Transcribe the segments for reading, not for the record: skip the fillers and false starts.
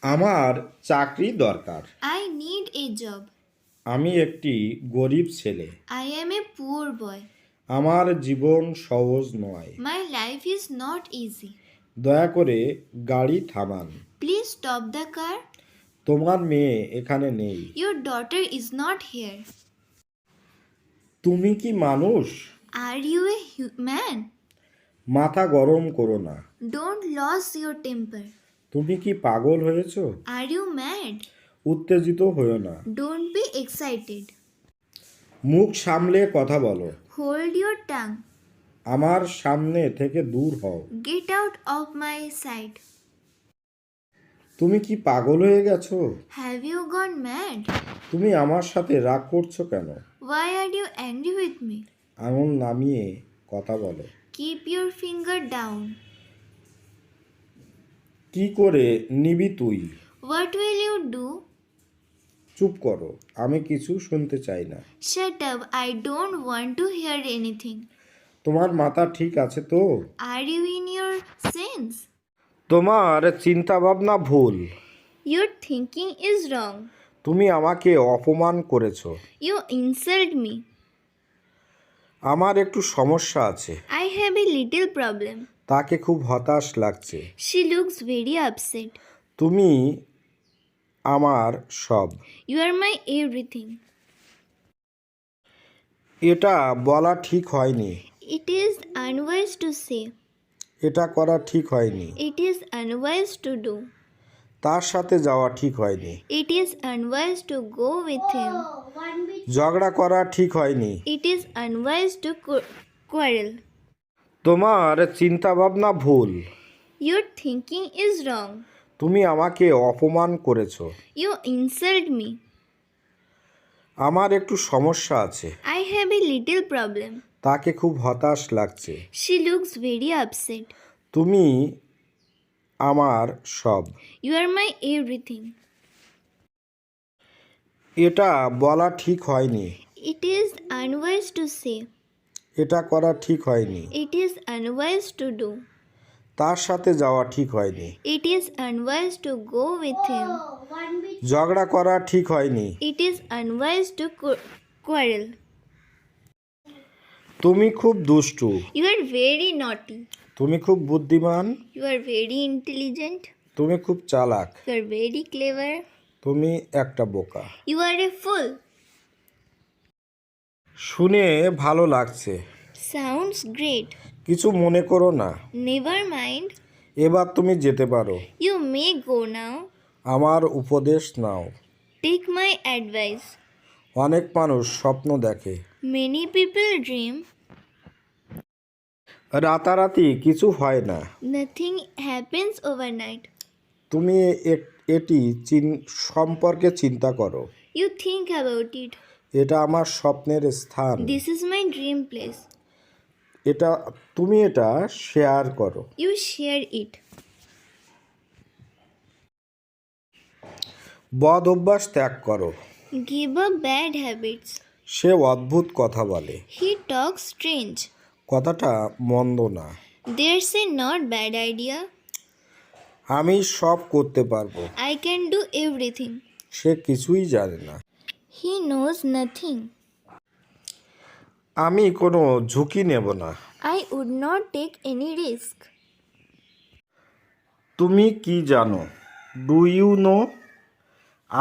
আমার চাকরি দরকার। I need a job. আমি একটি গরিব ছেলে। I am a poor boy. আমার জীবন সহজ নয়। My life is not easy. দয়া করে গাড়ি থামান। Please stop the car. তোমার মেয়ে এখানে নেই। Your daughter is not here. তুমি কি মানুষ? Are you a man? মাথা গরম করো না। Don't lose your temper. তুমি কি পাগল হয়েছো? Are you mad? উত্তেজিত হয়েও না। Don't be excited. মুখ সামলে কথা বলো। Hold your tongue. আমার সামনে থেকে দূর হও। Get out of my sight. তুমি কি পাগল হয়ে গেছো? Have you gone mad? তুমি আমার সাথে রাগ করছো কেন? Why are you angry with me? আঙুল নামিয়ে কথা বলো। Keep your finger down. কি করে নিবি তুই? What will you do? চুপ করো, আমি কিছু শুনতে চাই না। Shut up, I don't want to hear anything. তোমার মাথা ঠিক আছে তো? Are you in your sense? তোমার চিন্তা ভাবনা ভুল। Your thinking is wrong. তুমি আমাকে অপমান করেছো। You insult me. আমার একটু সমস্যা আছে। I have a little problem. তাকে খুব হতাশ লাগছে। She looks very upset. তুমি আমার সব। You are my everything. এটা বলা ঠিক হয়নি। It is unwise to say. এটা করা ঠিক হয়নি। It is unwise to do. তার সাথে যাওয়া ঠিক হয়নি। It is unwise to go with him. ঝগড়া করা ঠিক হয়নি। It is unwise to quarrel. তোমার চিন্তা ভাবনা ভুল। Your thinking is wrong. তুমি আমাকে অপমান করেছো। You insult me. আমার একটু সমস্যা আছে। I have a little problem. তাকে খুব হতাশ লাগছে। She looks very upset. তুমি আমার সব। You are my everything. এটা বলা ঠিক হয়নি। It is unwise to say. এটা করা ঠিক হয়নি। It is unwise to do. তার সাথে যাওয়া ঠিক হয়নি। It is unwise to go with him. ঝগড়া করা ঠিক হয়নি। It is unwise to quarrel. তুমি খুব দুষ্টু। You are very naughty. তুমি খুব বুদ্ধিমান। You are very intelligent. তুমি খুব চালাক। You are very clever. তুমি একটা বোকা। You are a fool. শুনে ভালো লাগছে। Sounds great. কিছু মনে করো না। Never mind. এবার তুমি যেতে পারো। You may go now. আমার উপদেশ নাও। Take my advice. অনেক মানুষ স্বপ্ন দেখে। Many people dream. রাতারাতি কিছু হয় না। Nothing happens overnight. তুমি এটি সম্পর্কে চিন্তা করো। You think about it. এটা আমার স্বপ্নের স্থান। This is my dream place. তুমি এটা শেয়ার করো। You share it. বদ অভ্যাস ত্যাগ করো। Give up bad habits. সে অদ্ভুত কথা বলে। He talks strange. কথাটা মন্দ না। There's a not bad idea. আমি সব করতে পারবো। I can do everything. সে কিছুই জানে না। He knows nothing. আমি কোনো ঝুঁকি নেব না। I would not take any risk. তুমি কি জানো? Do you know?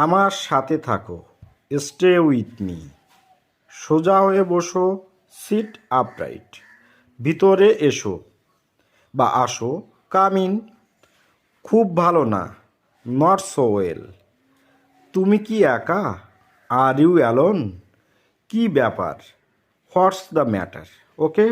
আমার সাথে থাকো। Stay with me. সোজা হয়ে বসো। Sit upright. ভিতরে এসো বা আসো। Come in. খুব ভালো না। Not so well. তুমি কি একা? Are you alone? কি ব্যাপার? What's the matter? ওকে।